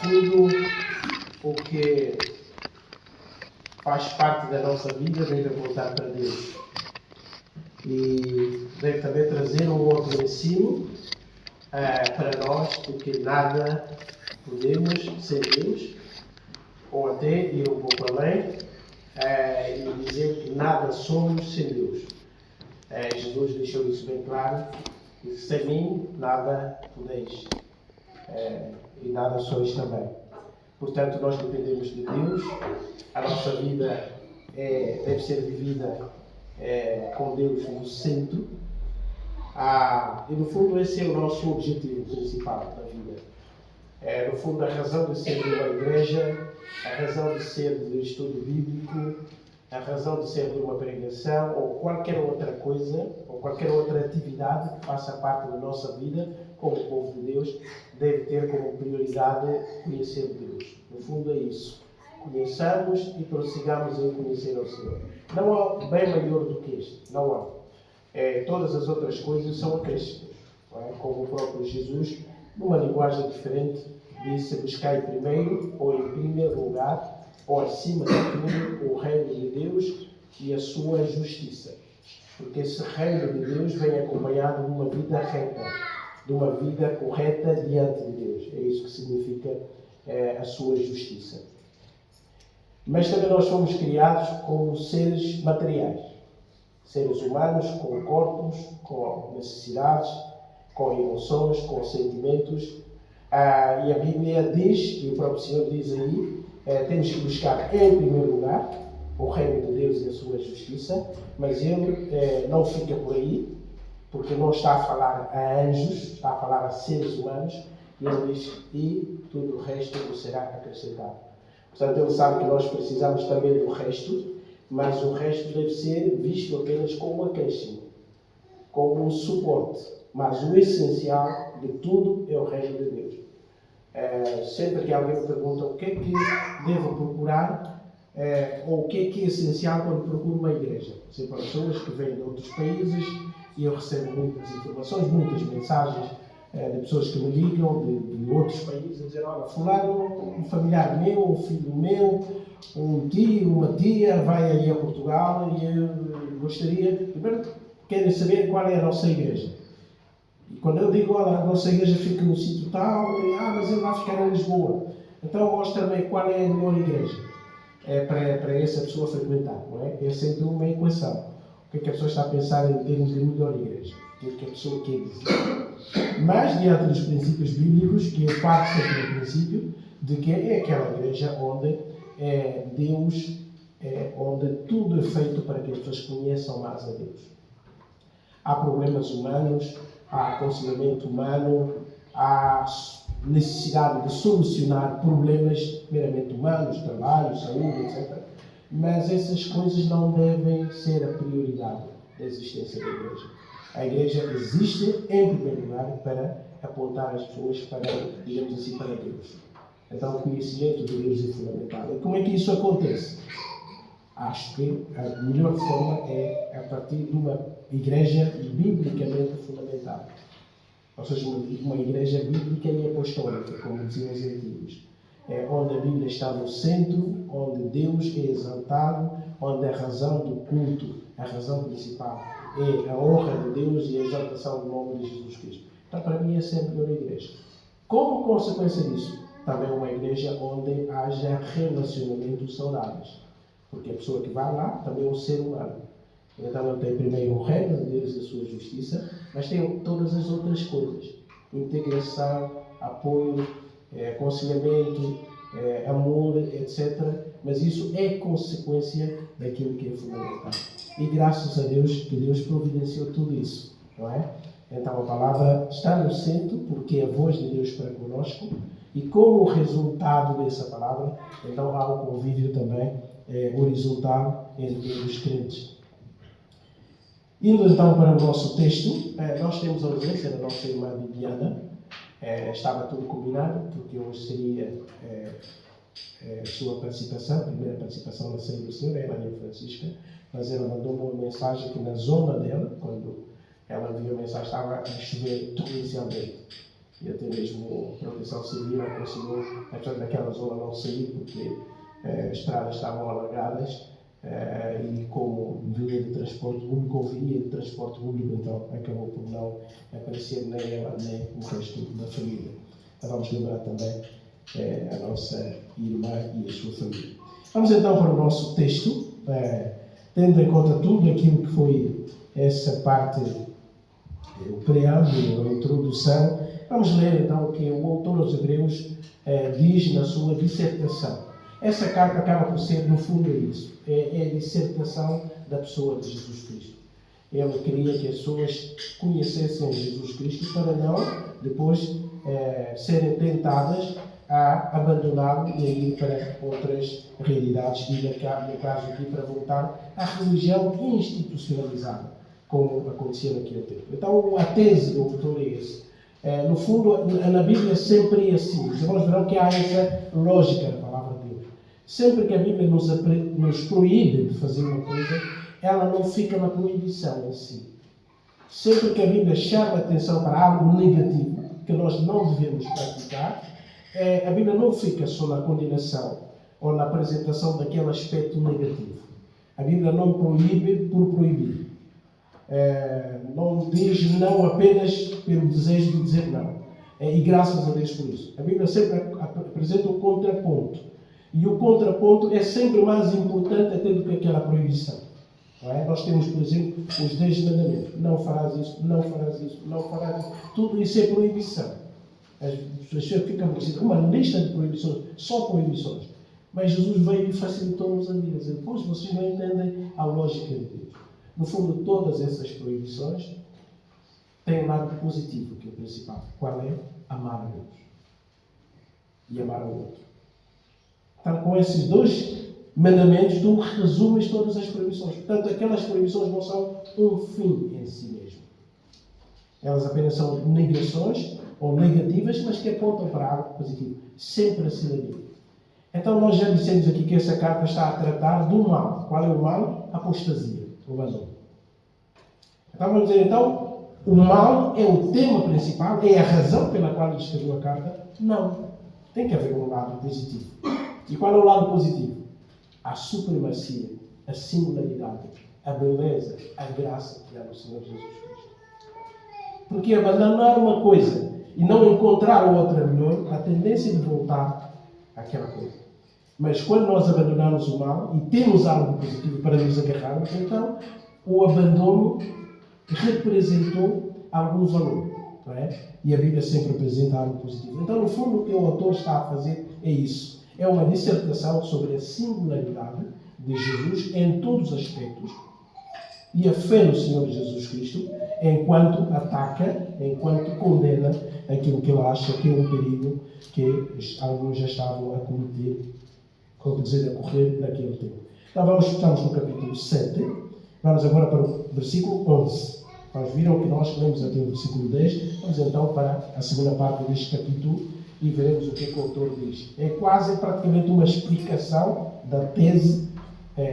Tudo o que faz parte da nossa vida deve apontar para Deus. E deve também trazer um outro ensino para nós, porque nada podemos sem Deus, ou até ir um pouco além e dizer que nada somos sem Deus. Jesus deixou isso bem claro, que sem mim nada podeis e nada sois também. Portanto, nós dependemos de Deus, a nossa vida deve ser vivida com Deus no centro, e no fundo esse é o nosso objetivo principal da vida. No fundo, a razão de ser de uma igreja, a razão de ser de estudo bíblico, a razão de ser de uma pregação ou qualquer outra coisa, ou qualquer outra atividade que faça parte da nossa vida como povo de Deus, deve ter como prioridade conhecer Deus. No fundo é isso. Conheçamos e prossigamos em conhecer ao Senhor. Não há bem maior do que este. Não há. Todas as outras coisas são acréscimos. Como o próprio Jesus, numa linguagem diferente, disse: buscai primeiro, ou em primeiro lugar, ou acima de tudo, o reino de Deus e a sua justiça. Porque esse reino de Deus vem acompanhado de uma vida reta, de uma vida correta diante de Deus. É isso que significa a sua justiça. Mas também nós fomos criados como seres materiais. Seres humanos com corpos, com necessidades, com emoções, com sentimentos. E a Bíblia diz, e o próprio Senhor diz aí, temos que buscar em primeiro lugar o reino de Deus e a sua justiça, mas Ele não fica por aí, porque não está a falar a anjos, está a falar a seres humanos, e Ele diz: e tudo o resto vos será acrescentado. Portanto, Ele sabe que nós precisamos também do resto, mas o resto deve ser visto apenas como um acréscimo, como um suporte. Mas o essencial de tudo é o reino de Deus. Sempre que alguém me pergunta o que é que devo procurar, ou o que é essencial quando procuro uma igreja. Sempre há pessoas que vêm de outros países e eu recebo muitas informações, muitas mensagens de pessoas que me ligam de outros países a dizer: olha, fulano, um familiar meu, um filho meu, um tio, uma tia vai aí a Portugal e eu gostaria, primeiro querem saber qual é a nossa igreja. E quando eu digo: olha, a nossa igreja fica no sítio tal, mas ele vai ficar em Lisboa. Então mostra-me qual é a melhor igreja para essa pessoa frequentar, não é? É sempre uma equação. O que é que a pessoa está a pensar em termos de melhor igreja? O que é que a pessoa quer dizer? Mas, diante dos princípios bíblicos, que eu parto sempre do princípio de que é aquela igreja onde Deus, onde tudo é feito para que as pessoas conheçam mais a Deus. Há problemas humanos, há aconselhamento humano, há necessidade de solucionar problemas meramente humanos, trabalho, saúde, etc. Mas essas coisas não devem ser a prioridade da existência da igreja. A igreja existe, em primeiro lugar, para apontar as pessoas para, digamos assim, para Deus. Então, o conhecimento de Deus é fundamental. E como é que isso acontece? Acho que a melhor forma é a partir de uma igreja biblicamente fundamentada. Ou seja, uma igreja bíblica e apostólica, como diziam os antigos. Onde a Bíblia está no centro, onde Deus é exaltado, onde a razão do culto, a razão principal, é a honra de Deus e a exaltação do nome de Jesus Cristo. Então, para mim, essa é a melhor igreja. Como consequência disso, também uma igreja onde haja relacionamentos saudáveis. Porque a pessoa que vai lá também é um ser humano. Então ele tem primeiro o reino de Deus e a sua justiça, mas tem todas as outras coisas. Integração, apoio, aconselhamento, amor, etc. Mas isso é consequência daquilo que é fundamental. E graças a Deus que Deus providenciou tudo isso, não é? Então a palavra está no centro porque é a voz de Deus para conosco e como resultado dessa palavra, então há um convívio também horizontal entre os crentes. Indo então para o nosso texto, nós temos a ausência da nossa irmã Bibiana. Estava tudo combinado, porque hoje seria a sua participação, a primeira participação na Ceia do Senhor, é a Maria Francisca, mas ela mandou-me uma mensagem que na zona dela, quando ela viu a mensagem, estava a chover torrencialmente. e até mesmo a proteção civil aconselhou a pessoas daquela zona não sair porque as estradas estavam alagadas e como via de transporte público ou via de transporte público, então acabou por não aparecer nem ela nem o resto da família. Então vamos lembrar também a nossa irmã e a sua família. Vamos então para o nosso texto, tendo em conta tudo aquilo que foi essa parte, o preâmbulo, a introdução. Vamos ler então o que o autor aos Hebreus diz na sua dissertação. Essa carta acaba por ser, no fundo, isso. É a dissertação da pessoa de Jesus Cristo. Ele queria que as pessoas conhecessem Jesus Cristo para não, depois, serem tentadas a abandoná-lo e a ir para outras realidades. E, no caso aqui, para voltar à religião institucionalizada, como acontecia naquele tempo. Então, a tese do autor é esse. No fundo, na Bíblia sempre é assim. Os irmãos verão que há essa lógica na palavra de Deus. Sempre que a Bíblia nos proíbe de fazer uma coisa, ela não fica na proibição em si. Sempre que a Bíblia chama a atenção para algo negativo, que nós não devemos praticar, a Bíblia não fica só na condenação ou na apresentação daquele aspecto negativo. A Bíblia não proíbe por proibir. Não diz não apenas pelo desejo de dizer não. E graças a Deus por isso. A Bíblia sempre apresenta um contraponto. E o contraponto é sempre mais importante até do que aquela proibição. Não é? Nós temos, por exemplo, os 10 mandamentos. Não farás isso, não farás isso, não farás isso. Tudo isso é proibição. As pessoas ficam dizendo uma lista de proibições, só proibições. Mas Jesus veio e facilitou-nos a vida. Depois vocês não entendem a lógica de Deus. No fundo, todas essas proibições têm um lado positivo, que é o principal. Qual é? Amar a Deus. E amar o outro. Então, com esses 2 mandamentos, tu resumes todas as proibições. Portanto, aquelas proibições não são um fim em si mesmo. Elas apenas são negações ou negativas, mas que apontam para algo positivo. Sempre assim na Bíblia. Então, nós já dissemos aqui que essa carta está a tratar do mal. Qual é o mal? A apostasia, o abandono. Então, vamos dizer, o mal é o tema principal, é a razão pela qual ele escreveu a carta? Não. Tem que haver um lado positivo. E qual é o lado positivo? A supremacia, a singularidade, a beleza, a graça que há no Senhor Jesus Cristo. Porque abandonar uma coisa e não encontrar outra melhor, a tendência de voltar àquela coisa. Mas quando nós abandonamos o mal e temos algo positivo para nos agarrarmos, então o abandono representou algum valor. Não é? E a Bíblia sempre apresenta algo positivo. Então, no fundo, o que o autor está a fazer é isso. É uma dissertação sobre a singularidade de Jesus em todos os aspectos e a fé no Senhor Jesus Cristo enquanto ataca, enquanto condena aquilo que ele acha que é um perigo que alguns já estavam a cometer, a correr naquele tempo. Então estamos no capítulo 7, vamos agora para o versículo 11. Nós viram que nós lemos até o versículo 10, vamos então para a segunda parte deste capítulo e veremos o que o autor diz. É praticamente uma explicação da tese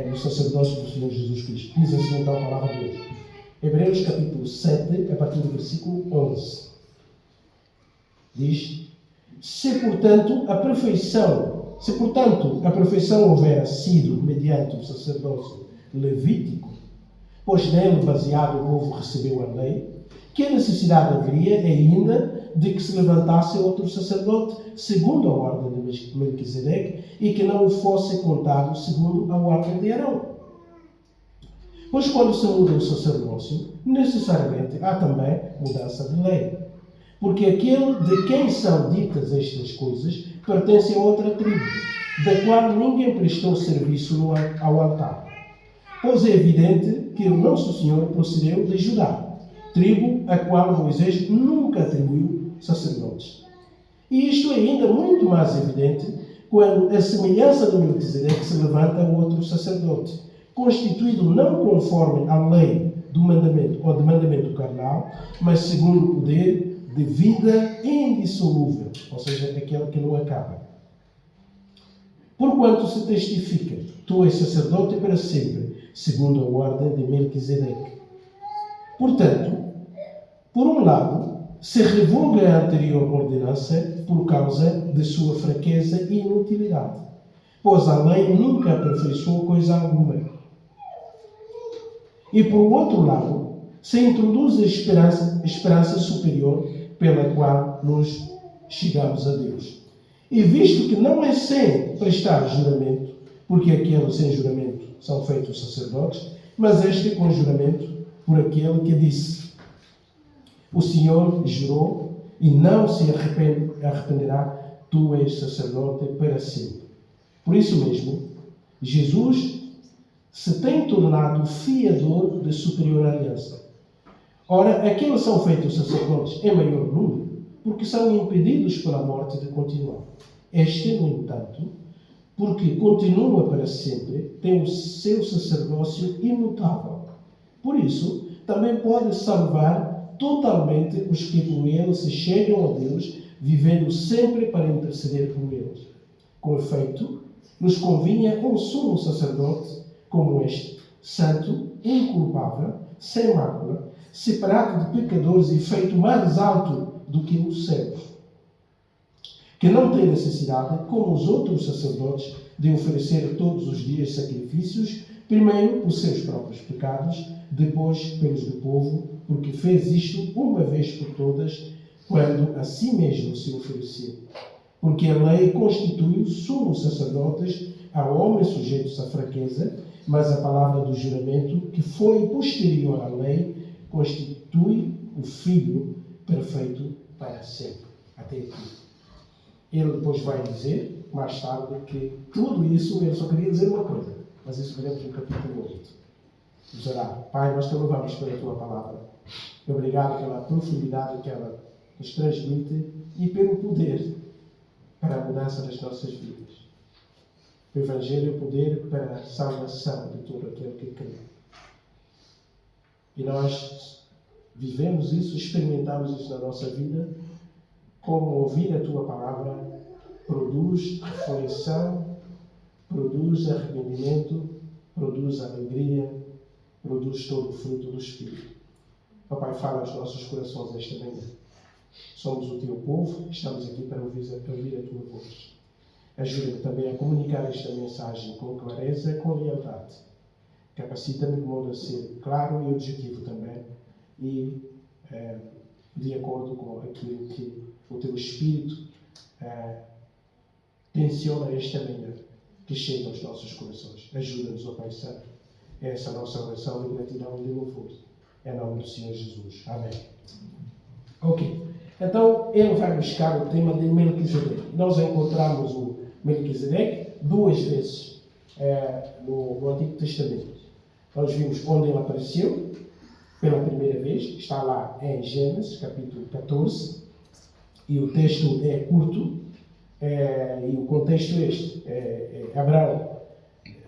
do sacerdócio do Senhor Jesus Cristo. Diz assim então a palavra de Deus. Hebreus capítulo 7, a partir do versículo 11. Diz: Se portanto a perfeição houvera sido mediante o sacerdócio levítico, pois nele baseado o povo recebeu a lei, que necessidade haveria ainda de que se levantasse outro sacerdote segundo a ordem de Melquisedeque e que não o fosse contado segundo a ordem de Arão? Pois quando se muda o sacerdócio, necessariamente há também mudança de lei. Porque aquele de quem são ditas estas coisas pertence a outra tribo, da qual ninguém prestou serviço ao altar. Pois é evidente que o nosso Senhor procedeu de Judá, tribo a qual Moisés nunca atribuiu sacerdotes. E isto é ainda muito mais evidente quando a semelhança de Melquisedeque se levanta outro sacerdote, constituído não conforme a lei do mandamento ou de mandamento carnal, mas segundo o poder de vida indissolúvel, ou seja, aquele que não acaba. Porquanto se testifica, tu és sacerdote para sempre, segundo a ordem de Melquisedeque. Portanto, por um lado, se revoga a anterior ordenança por causa de sua fraqueza e inutilidade, pois a lei nunca aperfeiçoou coisa alguma. E por outro lado, se introduz a esperança superior pela qual nos chegamos a Deus. E visto que não é sem prestar juramento, porque aqueles sem juramento são feitos sacerdotes, mas este com juramento por aquele que disse: o Senhor jurou e não se arrependerá, tu és sacerdote para sempre. Por isso mesmo, Jesus se tem tornado fiador da superior aliança. Ora, aqueles são feitos sacerdotes em maior número, porque são impedidos pela morte de continuar. Este, no entanto, porque continua para sempre, tem o seu sacerdócio imutável. Por isso, também pode salvar totalmente os que por ele se chegam a Deus, vivendo sempre para interceder por eles. Com efeito, nos convinha um sumo sacerdote como este, santo, inculpável, sem mácula, separado de pecadores e feito mais alto do que os céus, que não tem necessidade, como os outros sacerdotes, de oferecer todos os dias sacrifícios, primeiro por seus próprios pecados, depois pelos do povo, porque fez isto uma vez por todas, quando a si mesmo se ofereceu. Porque a lei constitui sumos sacerdotes a homens sujeitos à fraqueza, mas a palavra do juramento, que foi posterior à lei, constitui o Filho perfeito para sempre. Até aqui. Ele depois vai dizer, mais tarde, que tudo isso, ele só queria dizer uma coisa, mas isso veremos no capítulo 8. Vamos orar. Pai, nós te louvamos pela tua palavra. Obrigado pela profundidade que ela nos transmite e pelo poder para a mudança das nossas vidas. O Evangelho é o poder para a salvação de todo aquele que crê. E nós vivemos isso, experimentamos isso na nossa vida, como ouvir a tua palavra produz reflexão, produz arrependimento, produz alegria, produz todo o fruto do Espírito. Papai, fala aos nossos corações esta manhã. Somos o teu povo, estamos aqui para ouvir a tua voz. Ajuda-me também a comunicar esta mensagem com clareza e com lealdade. Capacita-me de modo a ser claro e objetivo também e de acordo com aquilo que o teu Espírito tenciona esta manhã, que chega aos nossos corações. Ajuda-nos, ó Pai Santo. Essa é a nossa oração de gratidão e de louvor. Em nome do Senhor Jesus. Amém. Ok. Então, ele vai buscar o tema de Melquisedeque. Nós encontramos o Melquisedeque duas vezes no Antigo Testamento. Nós vimos onde ele apareceu pela primeira vez. Está lá em Gênesis, capítulo 14. E o texto é curto. E o contexto é este. Abraão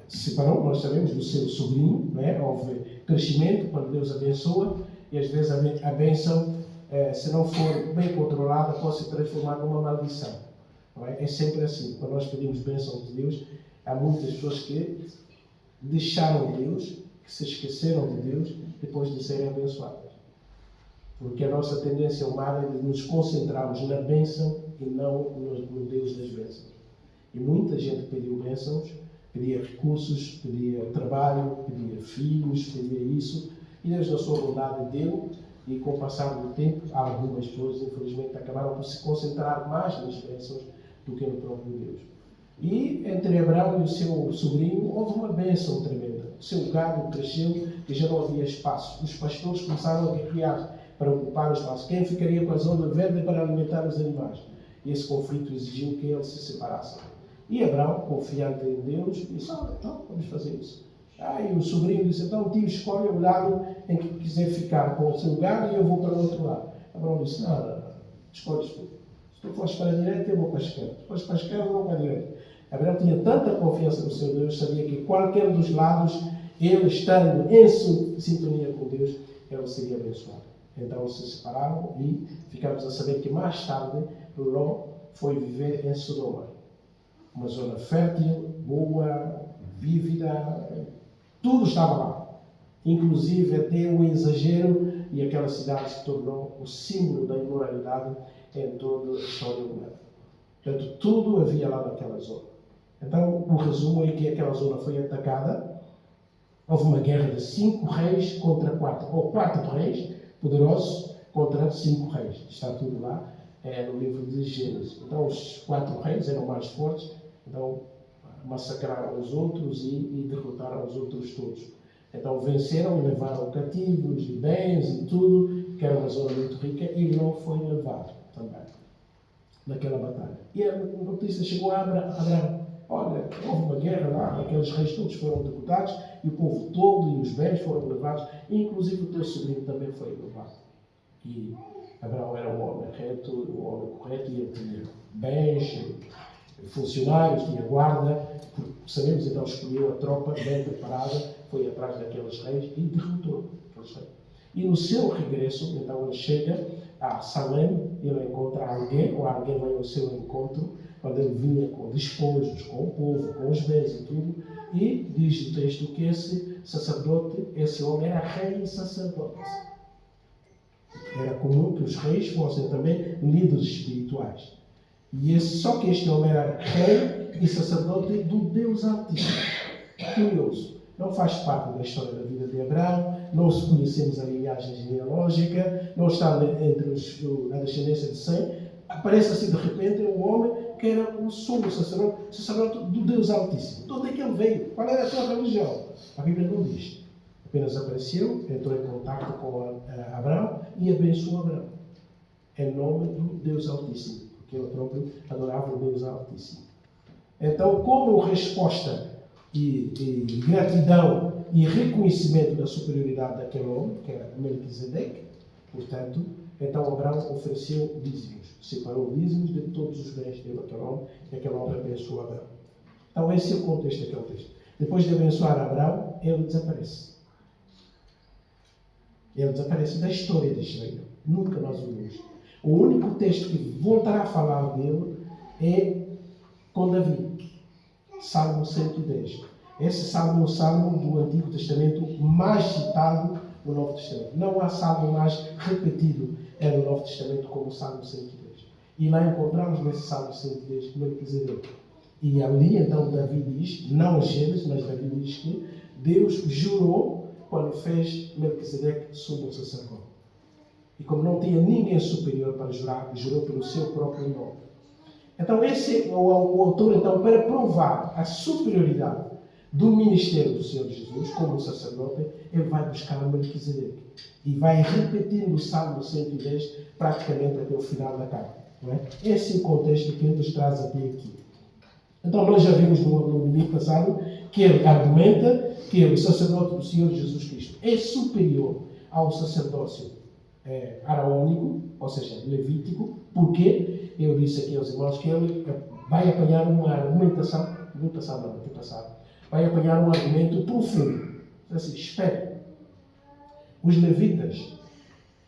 separou, nós sabemos, do seu sobrinho. Né? Houve crescimento, quando Deus abençoa. E às vezes a bênção, se não for bem controlada, pode se transformar numa maldição. Não é? É sempre assim. Quando nós pedimos bênção de Deus, há muitas pessoas que deixaram Deus, que se esqueceram de Deus, depois de serem abençoadas. Porque a nossa tendência humana é de nos concentrarmos na bênção e não no Deus das bênçãos. E muita gente pediu bênçãos, pedia recursos, pedia trabalho, pedia filhos, pedia isso, e Deus, na sua bondade, deu. E com o passar do tempo, algumas pessoas, infelizmente, acabaram por se concentrar mais nas bênçãos do que no próprio Deus. E entre Abraão e o seu sobrinho, houve uma bênção tremenda. O seu gado cresceu e já não havia espaço. Os pastores começaram a guerrear para ocupar o espaço. Quem ficaria com a zona verde para alimentar os animais? E esse conflito exigiu que eles se separassem. E Abraão, confiante em Deus, disse: então, vamos fazer isso. E o sobrinho disse: então, tio, escolhe o lado em que quiser ficar com o seu gado e eu vou para o outro lado. Abraão disse: não, escolhes tu. Se tu fores para a direita, eu vou para a esquerda. Se fores para a esquerda, eu vou para a direita. Abraão tinha tanta confiança no seu Deus, sabia que qualquer dos lados, ele estando em sintonia com Deus, ele seria abençoado. Então se separaram e ficamos a saber que mais tarde Ló foi viver em Sodoma. Uma zona fértil, boa, vívida, tudo estava lá. Inclusive até o exagero e aquela cidade se tornou o símbolo da imoralidade em toda a história humana. Portanto, tudo havia lá naquela zona. Então, o resumo é que aquela zona foi atacada, houve uma guerra de 5 reis contra 4, ou 4 reis poderosos contra 5 reis. Está tudo lá no livro de Gênesis. Então, os 4 reis eram mais fortes, então massacraram os outros e derrotaram os outros todos. Então venceram e levaram cativos e bens e tudo, que era uma zona muito rica, e não foi levado também naquela batalha. E a notícia chegou a Abraão. Olha, houve uma guerra lá, aqueles reis todos foram derrotados, e o povo todo e os bens foram levados, inclusive o teu sobrinho também foi levado. E Abraão era um homem reto, um homem correto, e ele tinha bens, funcionários, tinha guarda, sabemos, então escolheu a tropa bem preparada, foi atrás daqueles reis e derrotou aqueles reis. E no seu regresso, então ele chega a Salém, ele encontra alguém, ou alguém vai ao seu encontro, quando ele vinha com despojos, com o povo, com os bens e tudo, e diz o texto que esse sacerdote, esse homem era rei e sacerdote. Era comum que os reis fossem também líderes espirituais. Só que este homem era rei e sacerdote do Deus Altíssimo. Curioso. Não faz parte da história da vida de Abraão, não se conhecemos a linhagem genealógica, não está entre a descendência de Sem. Aparece assim de repente um homem que era o sumo sacerdote do Deus Altíssimo. De onde é que ele veio? Qual era a sua religião? A Bíblia não diz. Apenas apareceu, entrou em contato com Abraão e abençoou Abraão. Em nome do Deus Altíssimo. Que ele próprio adorava o Deus Altíssimo. Então, como resposta e gratidão e reconhecimento da superioridade daquele homem, que era Melquisedeque, portanto, então Abraão ofereceu dízimos, separou dízimos de todos os bens daquele homem, e aquele homem abençoou Abraão. Então, esse é o contexto daquele texto. Depois de abençoar Abraão, ele desaparece. Ele desaparece da história de Israel. Nunca nós o vimos. O único texto que voltará a falar dele é com Davi. Salmo 110. Esse salmo é o salmo do Antigo Testamento mais citado no Novo Testamento. Não há salmo mais repetido no Novo Testamento como o Salmo 110. E lá encontramos nesse Salmo 110 Melquisedeque. E ali então Davi diz, não Gênesis, mas Davi diz que Deus jurou quando fez Melquisedeque sumo sacerdote. E como não tinha ninguém superior para jurar, jurou pelo seu próprio nome. Então esse é o autor, então, para provar a superioridade do ministério do Senhor Jesus como sacerdote, ele vai buscar Melquisedeque. E vai repetindo o Salmo 110 praticamente até o final da carta. Não é? Esse é o contexto que ele nos traz até aqui. Então nós já vimos no domingo passado que ele argumenta que o sacerdote do Senhor Jesus Cristo é superior ao sacerdócio araônico, ou seja, levítico, porque eu disse aqui aos irmãos que ele vai apanhar uma argumentação, vai apanhar um argumento profundo. Assim, espere. Os levitas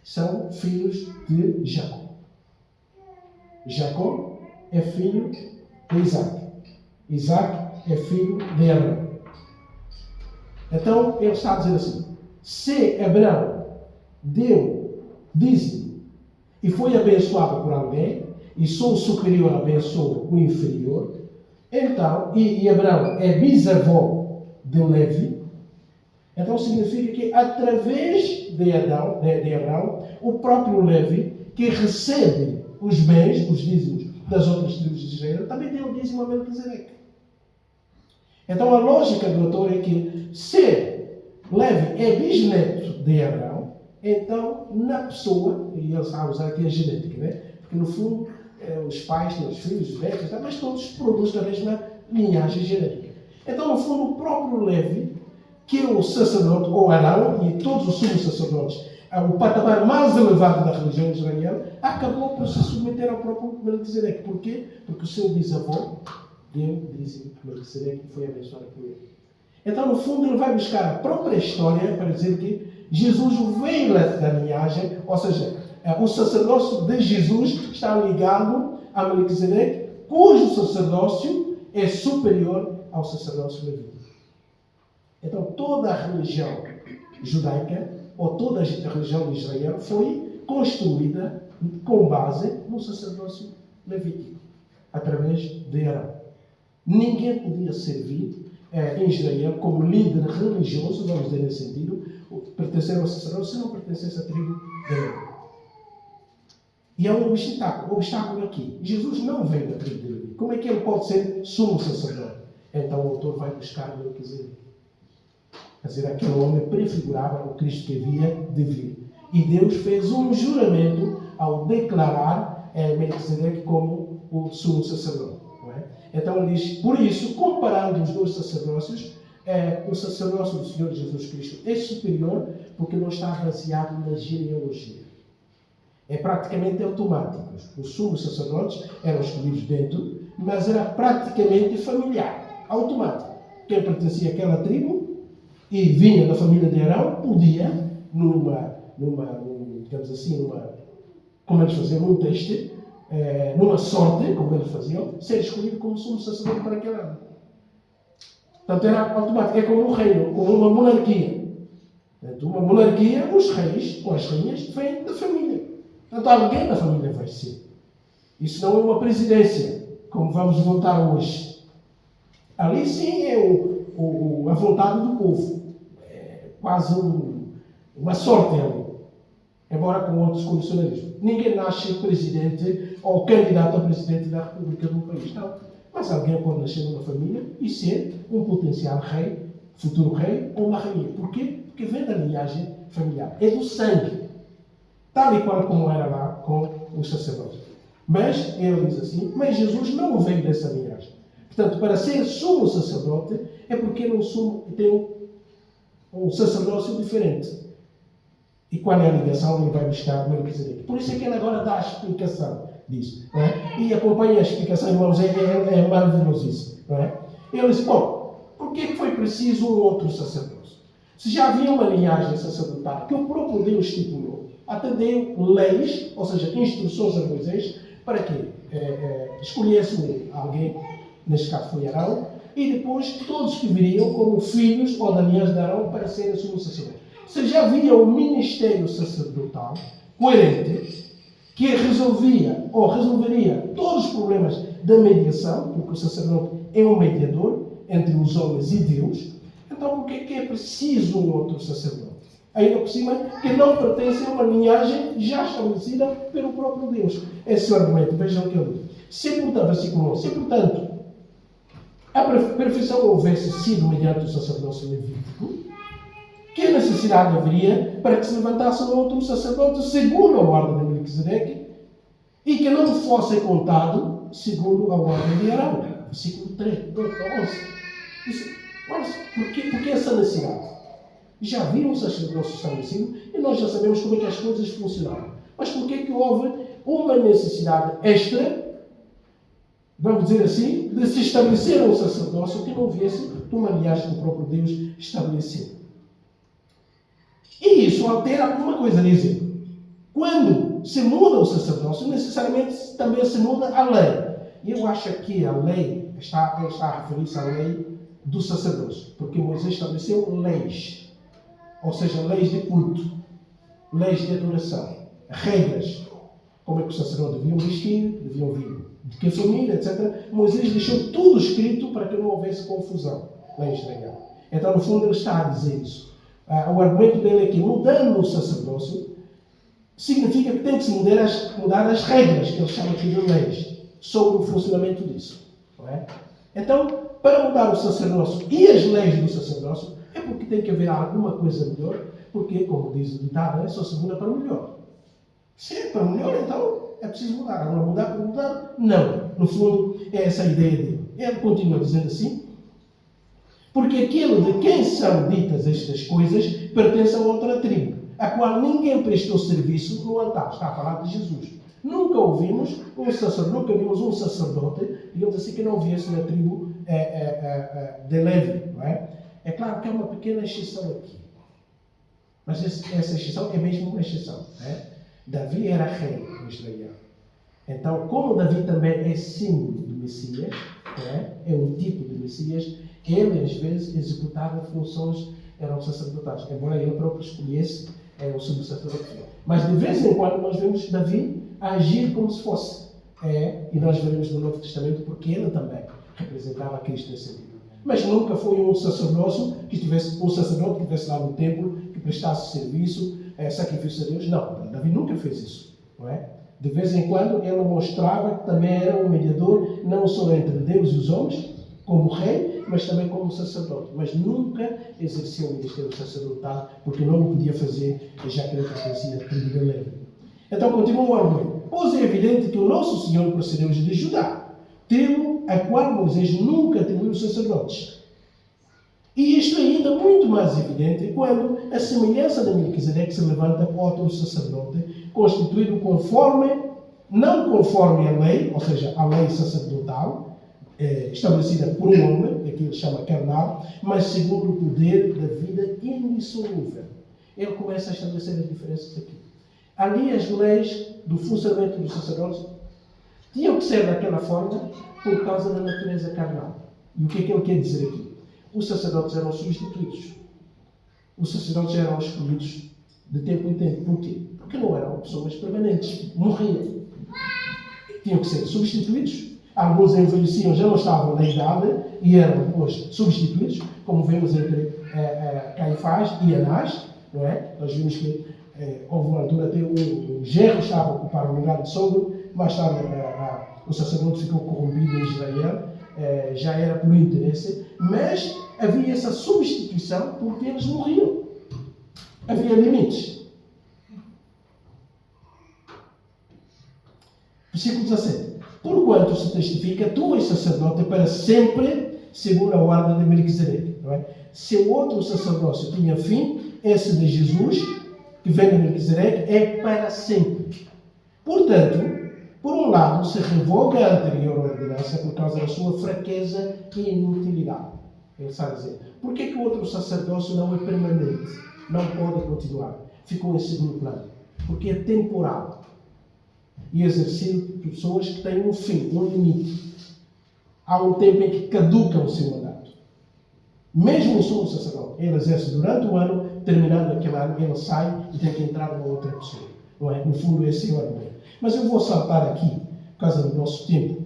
são filhos de Jacó. Jacó é filho de Isaac. Isaac é filho de Abraão. Então, ele está a dizer assim, se Abraão deu dízimo e foi abençoado por alguém, e sou o superior abençoa o inferior, então, e Abraão é bisavô de Levi, então significa que através de Abraão, o próprio Levi, que recebe os bens, os dízimos das outras tribos de Israel, também deu o dízimo a Melquisedeque. Então a lógica do autor é que se Levi é bisneto de Abraão, então na pessoa, e ele sabe usar aqui a genética, né? Porque no fundo os pais têm os filhos, os netos, mas todos produzem da mesma linhagem genética. Então no fundo o próprio Levi, que é o sacerdote, ou Arão, e todos os sumos sacerdotes, o patamar mais elevado da religião de Israel, acabou por se submeter ao próprio Melquisedeque. Por quê? Porque o seu bisavô deu dízimo a Melquisedeque e foi abençoado por ele. Então, no fundo, ele vai buscar a própria história para dizer que Jesus veio da linhagem, ou seja, o sacerdócio de Jesus está ligado a Melquisedeque, cujo sacerdócio é superior ao sacerdócio levítico. Então, toda a religião judaica, ou toda a religião de Israel foi construída com base no sacerdócio levítico, através de Arão. Ninguém podia servir em Israel como líder religioso, vamos dizer nesse sentido, pertencer ao sacerdócio, se não pertencesse à tribo de Levi. E há um obstáculo aqui. Jesus não veio da tribo de Levi. Como é que ele pode ser sumo sacerdote? Então o autor vai buscar Melquisedeque. Quer dizer, aquele homem prefigurava o Cristo que havia de vir. E Deus fez um juramento ao declarar Melquisedeque como o sumo sacerdote. Não é? Então ele diz, por isso, comparando os dois sacerdócios, o sacerdócio do Senhor Jesus Cristo é superior porque não está baseado na genealogia. É praticamente automático. Os sumos sacerdotes eram escolhidos dentro, mas era praticamente familiar, automático. Quem pertencia àquela tribo e vinha da família de Arão podia, digamos assim, como eles faziam, num teste, numa sorte, como eles faziam, ser escolhido como sumo sacerdote para aquele ano. Portanto, era automático. É como um reino, como uma monarquia. Portanto, uma monarquia, os reis ou as rainhas vêm da família. Portanto, alguém da família vai ser. Isso não é uma presidência, como vamos voltar hoje. Ali sim é a vontade do povo. É quase uma sorte ali. Embora com outros condicionalismos. Ninguém nasce presidente ou candidato a presidente da República do país. Não. Mas alguém pode nascer numa família e ser um potencial rei, futuro rei ou uma rainha. Porquê? Porque vem da linhagem familiar. É do sangue. Tal e qual como era lá com os sacerdotes. Mas, ele diz assim, mas Jesus não veio dessa linhagem. Portanto, para ser sumo sacerdote, é porque ele tem um sacerdócio diferente. E qual é a ligação? Ele vai buscar o Melquisedeque. Por isso é que ele agora dá a explicação disso. Não é? E acompanha a explicação, irmãos, é maravilhosíssimo. Não é? Ele diz, bom, por que foi preciso um outro sacerdócio? Se já havia uma linhagem sacerdotal que o próprio Deus estipulou, até deu leis, ou seja, instruções a Moisés, para que escolhesse alguém, neste caso foi Arão, e depois todos que viriam como filhos ou da linhagem de Arão para serem sumos sacerdotes. Se já havia um ministério sacerdotal coerente, que resolvia ou resolveria todos os problemas da mediação, porque o sacerdote é um mediador entre os homens e Deus, então por que é preciso um outro sacerdote? Ainda por cima, que não pertence a uma linhagem já estabelecida pelo próprio Deus. Esse é o argumento, vejam o que ele diz. Se, portanto, versículo 11, se, portanto, a perfeição houvesse sido mediante o sacerdócio levítico, que necessidade haveria para que se levantasse um outro sacerdote segundo a ordem de Melquisedeque e que não fosse contado segundo a ordem de Arão? Versículo 3, 11. Por que essa necessidade? Já havia um sacerdócio estabelecido e nós já sabemos como é que as coisas funcionavam. Mas por que houve uma necessidade extra, vamos dizer assim, de se estabelecer um sacerdócio que não viesse de uma linhagem que o próprio Deus estabeleceu? E isso altera alguma coisa, dizem. Quando se muda o sacerdócio, necessariamente também se muda a lei. E eu acho que a lei está a referir-se à lei do sacerdócio, porque Moisés estabeleceu leis. Ou seja, leis de culto, leis de adoração, regras, como é que os sacerdotes deviam vestir, deviam vir, de que família, etc. Moisés deixou tudo escrito para que não houvesse confusão lá em Israel. Então, no fundo, ele está a dizer isso. O argumento dele é que, mudando o sacerdócio, significa que tem que se mudar as regras, que ele chama aqui de leis, sobre o funcionamento disso. Não é? Então, para mudar o sacerdócio e as leis do sacerdócio, é porque tem que haver alguma coisa melhor, porque, como diz o ditado, só se muda para melhor. Se é para melhor, então é preciso mudar. Agora, mudar para mudar? Não. No fundo, é essa a ideia dele. Ele continua dizendo assim, porque aquilo de quem são ditas estas coisas pertence a outra tribo, a qual ninguém prestou serviço no altar. Está a falar de Jesus. Nunca vimos um sacerdote, digamos assim, que não viesse na tribo de Levi, não é? É claro que há uma pequena exceção aqui. Mas essa exceção é mesmo uma exceção. Né? Davi era rei em Israel. Então, como Davi também é símbolo do Messias, né? É um tipo de Messias, ele às vezes executava funções, eram sacerdotais. Embora ele próprio escolhesse é o sumo sacerdote fiel. Mas de vez em quando nós vemos Davi agir como se fosse. E nós veremos no Novo Testamento porque ele também representava Cristo nesse sentido. Mas nunca foi um sacerdote que estivesse lá no templo, que prestasse serviço, sacrifício a Deus. Não, Davi nunca fez isso. Não é? De vez em quando ele mostrava que também era um mediador, não só entre Deus e os homens, como rei, mas também como sacerdote. Mas nunca exerceu o ministério sacerdotal, porque não o podia fazer, já que ele pertencia à tribo de Levi. Então continua o argumento. Pois é evidente que o nosso Senhor procedeu de Judá, tribo a qual Moisés nunca atribuiu os sacerdotes. E isto é ainda muito mais evidente quando a semelhança de Melquisedeque se levanta outro sacerdote, constituído não conforme a lei, ou seja, a lei sacerdotal, estabelecida por um homem, que ele chama carnal, mas segundo o poder da vida indissolúvel. Ele começa a estabelecer as diferenças aqui. Ali as leis do funcionamento dos sacerdotes tinham que ser daquela forma por causa da natureza carnal. E o que é que ele quer dizer aqui? Os sacerdotes eram substituídos. Os sacerdotes eram escolhidos de tempo em tempo. Por quê? Porque não eram pessoas permanentes. Morriam. Tinham que ser substituídos. Alguns envelheciam, já não estavam na idade e eram depois substituídos, como vemos entre Caifás e Anás. Não é? Nós vimos que houve uma altura até o genro estava a ocupar o lugar de sogro, mais tarde o sacerdote ficou corrompido em Israel, já era por interesse, mas havia essa substituição porque eles morriam. Havia limites. Versículo 17. Porquanto se testifica, tu és sacerdote para sempre, segundo a ordem de Melquisedeque. Não é? Se o outro sacerdócio tinha fim, esse de Jesus, que vem de Melquisedeque, é para sempre. Portanto, por um lado, se revoga a anterior ordenança por causa da sua fraqueza e inutilidade. Ele está a dizer, por que o outro sacerdócio não é permanente? Não pode continuar. Ficou em segundo plano. Porque é temporal. E exercido por pessoas que têm um fim, um limite. Há um tempo em que caduca o seu mandato. Mesmo o sumo sacerdote, ele exerce durante o ano, terminando aquele ano, ele sai e tem que entrar uma outra pessoa. Não é? No fundo, esse é o argumento. Mas eu vou saltar aqui, por causa do nosso tempo.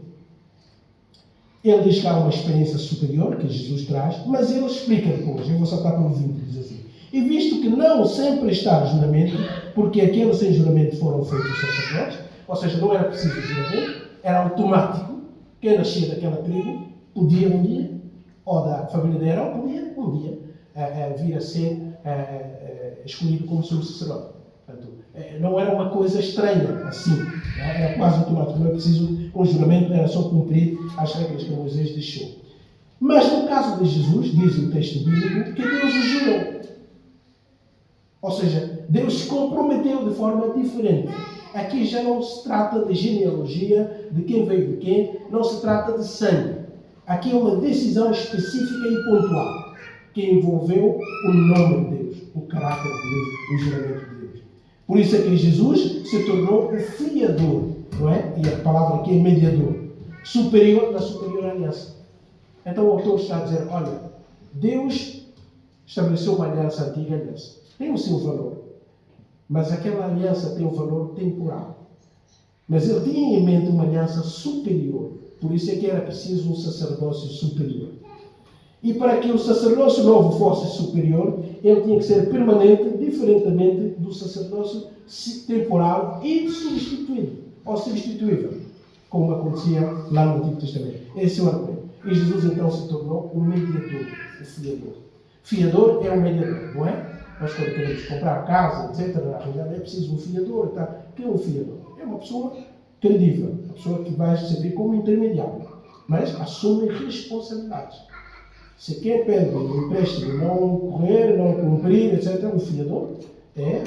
Ele diz que há uma experiência superior que Jesus traz, mas ele explica depois. Eu vou saltar para o 20, diz assim. E visto que não sempre está juramento, porque aqueles sem juramento foram feitos sacerdotes, ou seja, não era preciso juramento, era automático. Quem nascia daquela tribo podia um dia, ou da família de Arão, podia um dia vir a ser escolhido como sumo sacerdote. Portanto, não era uma coisa estranha, assim. Era quase automático. Não é preciso um juramento, era só cumprir as regras que Moisés deixou. Mas no caso de Jesus, diz o texto bíblico, que Deus o jurou. Ou seja, Deus se comprometeu de forma diferente. Aqui já não se trata de genealogia, de quem veio de quem, não se trata de sangue. Aqui é uma decisão específica e pontual, que envolveu o nome de Deus, o caráter de Deus, o juramento de Deus. Por isso é que Jesus se tornou o fiador, não é? E a palavra aqui é mediador, superior da superior aliança. Então o autor está a dizer, olha, Deus estabeleceu uma aliança antiga, aliança. Tem o seu valor, mas aquela aliança tem um valor temporal. Mas ele tinha em mente uma aliança superior, por isso é que era preciso um sacerdócio superior. E para que o sacerdócio novo fosse superior, ele tinha que ser permanente, diferentemente do sacerdócio temporal e substituído, ou substituível, como acontecia lá no Antigo Testamento. Esse é o argumento. E Jesus então se tornou o mediador, o fiador. Fiador é um mediador, não é? Nós quando queremos comprar casa, etc., na realidade é preciso um fiador. Tá? O que é um fiador? É uma pessoa credível, uma pessoa que vai servir como intermediário, mas assume responsabilidades. Se quem pede um empréstimo não correr, não cumprir, etc., o fiador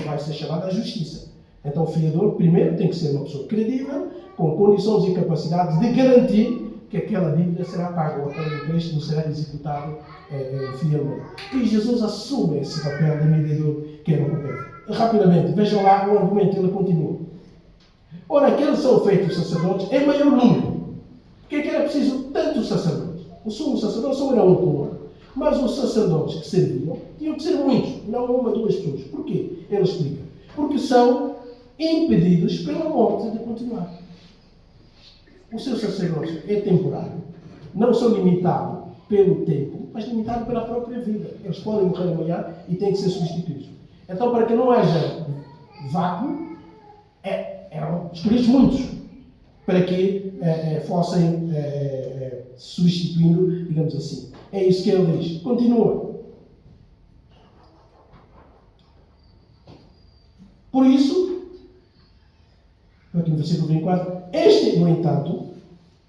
vai ser chamado à justiça. Então o fiador primeiro tem que ser uma pessoa credível, com condições e capacidades de garantir que aquela dívida será paga, ou aquele empréstimo será executado fielmente. E Jesus assume esse papel de mediador que era o papel. Rapidamente, vejam lá o argumento, ele continua. Ora, aqueles são feitos sacerdotes em maior número. Porque é que era preciso tantos sacerdotes? O sumo sacerdote só era um com outro. Mas os sacerdotes que serviam tinham que ser muitos, não uma ou duas pessoas. Porquê? Ele explica. Porque são impedidos pela morte de continuar. O seu sacerdócio é temporário, não são limitados pelo tempo, mas limitados pela própria vida. Eles podem morrer amanhã e têm que ser substituídos. Então, para que não haja vácuo, eram escolhidos muitos para que fossem substituindo, digamos assim. É isso que ele diz. Continua. Por isso, aqui no versículo 24, este, no entanto,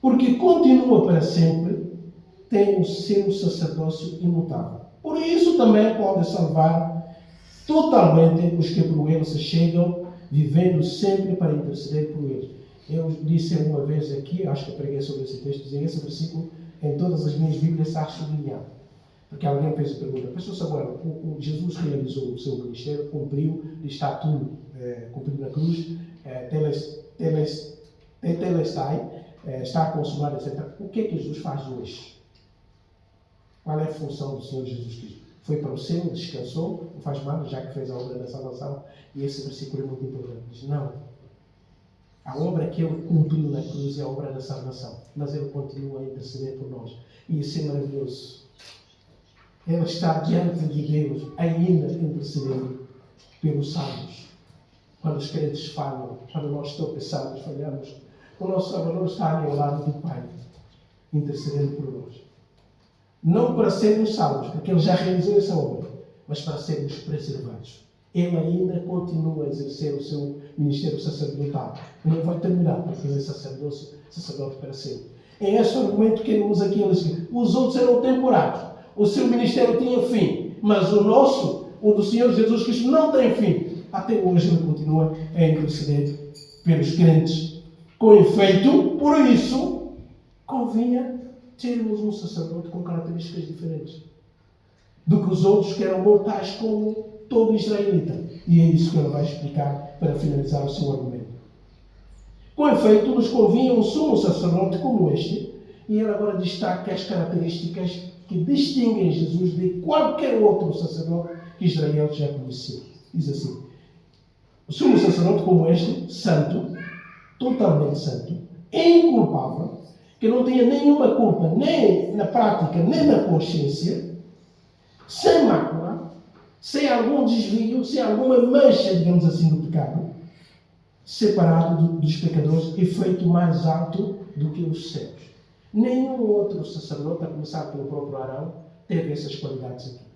porque continua para sempre, tem o seu sacerdócio imutável. Por isso também pode salvar totalmente os que por ele se chegam, vivendo sempre para interceder por eles. Eu disse uma vez aqui, acho que preguei sobre esse texto, dizia esse versículo em todas as minhas Bíblias está sublinhado. Porque alguém fez a pergunta, Pastor Samuel, Jesus realizou o seu ministério, cumpriu, está tudo cumprido na cruz, telestai, está consumado, etc. O que é que Jesus faz hoje? Qual é a função do Senhor Jesus Cristo? Foi para o céu, descansou, não faz mal, já que fez a obra da salvação, e esse versículo é muito importante. Diz, não. A obra que ele cumpriu na cruz é a obra da salvação, mas ele continua a interceder por nós. E isso é maravilhoso. Ele está diante de Deus, ainda intercedendo pelos salvos. Quando os crentes falham, quando nós tropeçamos, falhamos, o nosso Salvador está ali ao lado do Pai, intercedendo por nós. Não para sermos salvos, porque ele já realizou essa obra, mas para sermos preservados. Ele ainda continua a exercer o seu ministério sacerdotal. Ele não vai terminar, porque ele é sacerdote para sempre. É esse o argumento que ele usa aqui. Ele diz, os outros eram temporários. O seu ministério tinha fim. Mas o nosso, o do Senhor Jesus Cristo, não tem fim. Até hoje ele continua a interceder pelos crentes. Com efeito, por isso, convinha termos um sacerdote com características diferentes do que os outros que eram mortais como todo israelita. E é isso que ele vai explicar para finalizar o seu argumento. Com efeito, nos convinha um sumo sacerdote como este, e ele agora destaca as características que distinguem Jesus de qualquer outro sacerdote que Israel já conheceu. Diz assim, o sumo sacerdote como este, santo, totalmente santo, inculpável, que não tinha nenhuma culpa, nem na prática, nem na consciência, sem mácula, sem algum desvio, sem alguma mancha, digamos assim, do pecado, separado dos pecadores e feito mais alto do que os céus. Nenhum outro sacerdote, a começar pelo próprio Arão, teve essas qualidades aqui.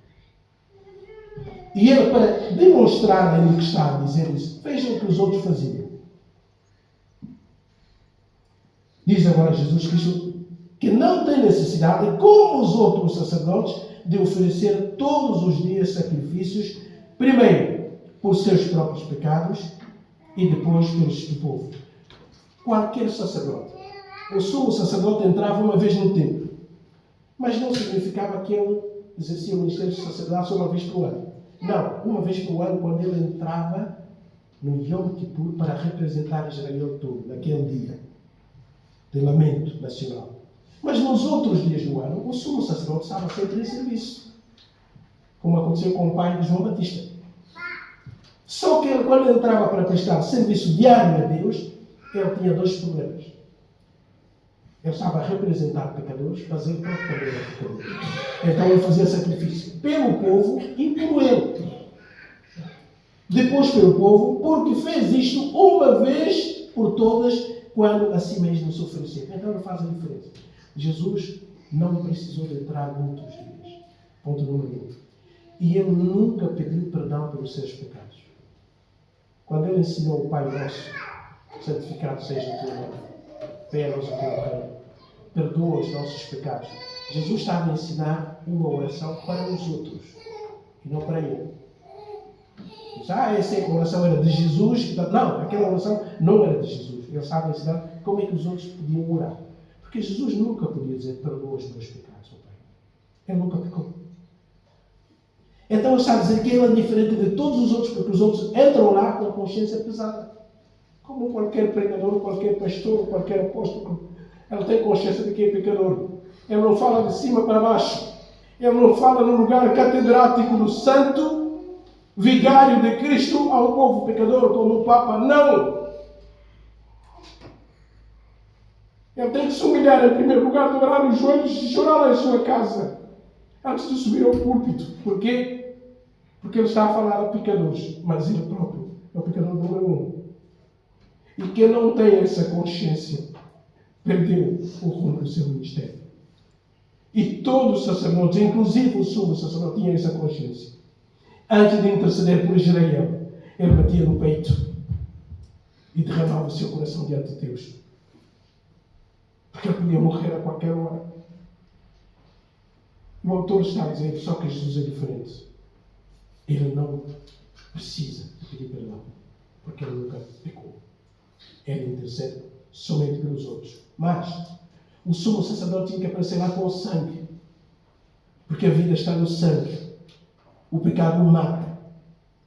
E ele, para demonstrar ali o que está a dizer isso, vejam o que os outros faziam. Diz agora Jesus Cristo que não tem necessidade, como os outros sacerdotes, de oferecer todos os dias sacrifícios, primeiro por seus próprios pecados e depois pelos do povo. Qualquer sacerdote. O sumo sacerdote entrava uma vez no templo, mas não significava que ele exercia o ministério de sacerdócio uma vez por ano. Não, uma vez por ano, quando ele entrava no Yom Kippur para representar Israel todo, naquele dia de lamento nacional. Mas nos outros dias do ano, o sumo sacerdote estava sempre em serviço, como aconteceu com o pai de João Batista. Só que ele, quando ele entrava para prestar serviço diário a Deus, ele tinha dois problemas. Ele estava a representar pecadores, mas ele próprio também era pecador. Então ele fazia sacrifício pelo povo e por ele. Depois pelo povo, porque fez isto uma vez por todas, quando a si mesmo se ofereceu. Então ele faz a diferença. Jesus não precisou de entrar muitos dias. Ponto número 1. E ele nunca pediu perdão pelos seus pecados. Quando ele ensinou o Pai Nosso, santificado seja o teu nome, venha-nos o teu reino, perdoa os nossos pecados. Jesus estava a ensinar uma oração para os outros e não para ele. Essa oração era de Jesus. Não, aquela oração não era de Jesus. Ele estava a ensinar como é que os outros podiam orar. Porque Jesus nunca podia dizer, perdoa os meus pecados, ó Pai. Ele nunca pecou. Então ele está a dizer que ele é diferente de todos os outros, porque os outros entram lá com a consciência pesada. Como qualquer pregador, qualquer pastor, qualquer apóstolo. Ele tem consciência de que é pecador. Ele não fala de cima para baixo. Ele não fala no lugar catedrático do santo vigário de Cristo ao povo pecador, como o Papa. Não! Ele tem que se humilhar em primeiro lugar, dobrar os joelhos e chorar em sua casa, antes de subir ao púlpito. Porquê? Porque ele está a falar a pecadores, mas ele próprio é o pecador número 1. E quem não tem essa consciência, perdeu o rumo do seu ministério. E todos os sacerdotes, inclusive o sumo sacerdote, tinham essa consciência. Antes de interceder por Israel, ele batia no peito e derramava o seu coração diante de Deus. Porque ele podia morrer a qualquer hora. O autor está a dizer só que Jesus é diferente. Ele não precisa de pedir perdão, porque ele nunca pecou. Ele intercede somente pelos outros. Mas o sumo sacerdote tinha que aparecer lá com o sangue, porque a vida está no sangue. O pecado mata.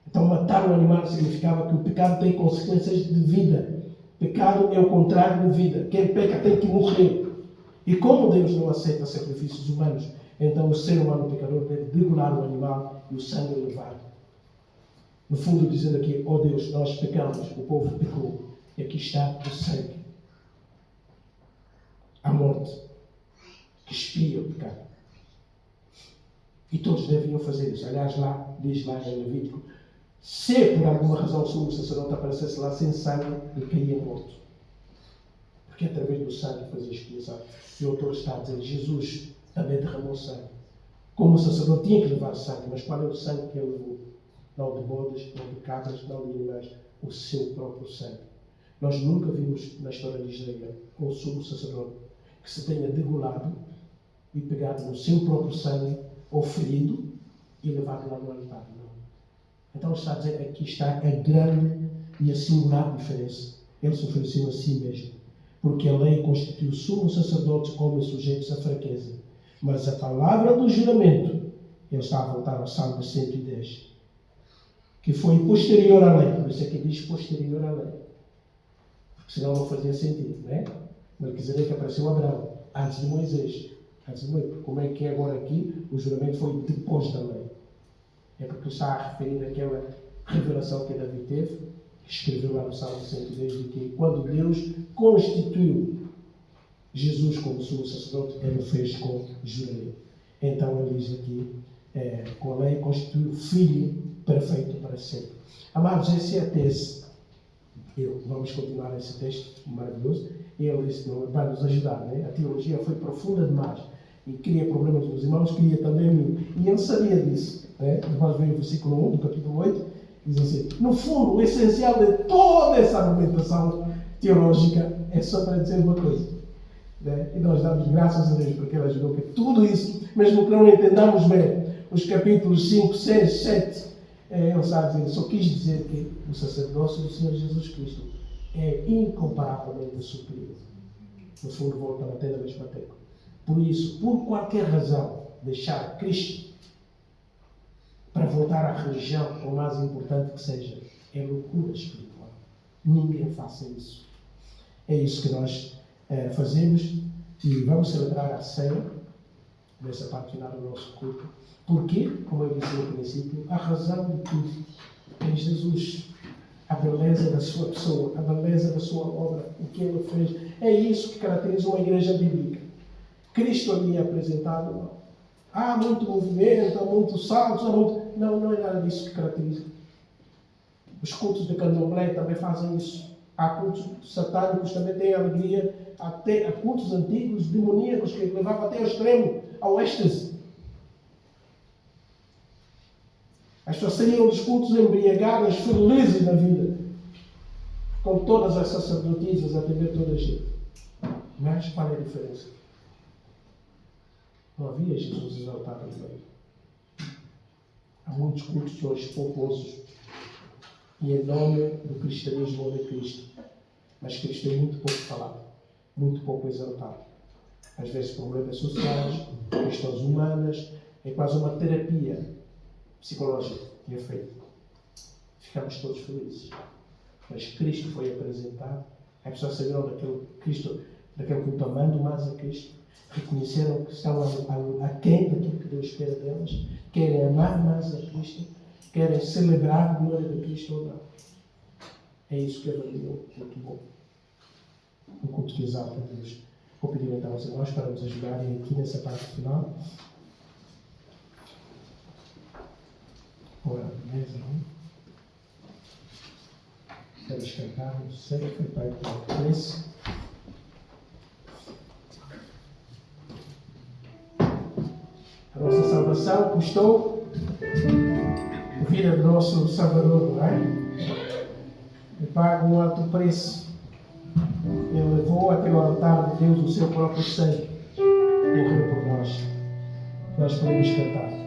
Então matar um animal significava que o pecado tem consequências de vida. Pecado é o contrário de vida. Quem peca tem que morrer. E como Deus não aceita sacrifícios humanos, então o ser humano pecador deve degolar o animal e o sangue levar. No fundo, dizendo aqui, ó Deus, nós pecamos, o povo pecou, e aqui está o sangue. A morte, que expia o pecado. E todos deviam fazer isso. Aliás, lá, diz lá em Levítico, se por alguma razão o sumo sacerdote aparecesse lá sem sangue, ele caía morto. Porque através do sangue fazia expiação. E o autor está a dizer, Jesus também derramou sangue. Como o sacerdote tinha que levar sangue, mas qual é o sangue que ele levou? Não de bodas, não de cabras, não de animais, o seu próprio sangue. Nós nunca vimos na história de Israel um sumo sacerdote que se tenha degolado e pegado no seu próprio sangue, oferido e levado lá no altar. Não. Então está a dizer, aqui está a grande e a singular diferença. Ele se ofereceu a si mesmo, porque a lei constituiu sumo sacerdotes homens sujeitos à fraqueza. Mas a palavra do juramento, ele está a voltar ao Salmo 110, que foi posterior à lei. Por isso é que diz posterior à lei. Porque senão não fazia sentido, não é? Melquisedeque apareceu a Abraão, antes de Moisés. Antes de Moisés. Como é que é agora aqui? O juramento foi depois da lei. É porque está a referir àquela revelação que Davi teve, que escreveu lá no Salmo 110, de que quando Deus constituiu Jesus como sumo sacerdote, ele o fez com juramento. Então ele diz aqui, com a lei constituiu o Filho perfeito para sempre. Amados, esse é a tese. Vamos continuar esse texto maravilhoso. Ele disse, vai nos ajudar, né? A teologia foi profunda demais e cria problemas nos irmãos, cria também a mim. E ele sabia disso. Né? Depois vem o versículo 1 do capítulo 8, diz assim, no fundo, o essencial de toda essa argumentação teológica é só para dizer uma coisa. Né? E nós damos graças a Deus porque ele ajudou que tudo isso, mesmo que não entendamos bem, os capítulos 5, 6, 7, ele está a dizer, só quis dizer que o sacerdócio do Senhor Jesus Cristo é incomparavelmente superior. No fundo, volta a bater na mesma tecla. Por isso, por qualquer razão, deixar Cristo para voltar à religião, por mais importante que seja, é loucura espiritual. Ninguém faça isso. É isso que nós fazemos e vamos celebrar a ceia, nessa parte final do nosso culto. Porque, como eu disse no princípio, a razão de tudo é Jesus. A beleza da sua pessoa, a beleza da sua obra, o que ele fez. É isso que caracteriza uma igreja bíblica. Cristo ali é apresentado, não. Há muito movimento, há muitos saltos, há muito... Não é nada disso que caracteriza. Os cultos de candomblé também fazem isso. Há cultos satânicos que também têm alegria. Há cultos antigos, demoníacos, que levavam até ao extremo, ao êxtase. As pessoas saíram dos cultos embriagadas, felizes na vida, com todas as sacerdotisas a atender toda a gente. Mas qual é a diferença? Não havia Jesus exaltado no meio. Há muitos cultos hoje pomposos e em nome do cristianismo ou de Cristo. Mas Cristo é muito pouco falado, muito pouco exaltado. Às vezes problemas sociais, questões humanas, é quase uma terapia psicológica que é feita. Ficamos todos felizes. Mas Cristo foi apresentado, as pessoas saíram daquele culto amando mais a Cristo, reconheceram que estão aquém daquilo que Deus espera delas, querem amar mais a Cristo, querem celebrar a glória de Cristo ou não. É isso que avaliam muito bom. Um culto que exalta a Deus. Vou pedir então aos irmãos para nos ajudarem aqui nessa parte final. Ora, mesa 1. Vamos cantar o Senhor foi Pai pelo preço. A nossa salvação custou a vida do nosso Salvador, não é? Ele paga um alto preço. Ele levou até o altar de Deus o seu próprio sangue. Morreu por nós. Nós podemos cantar.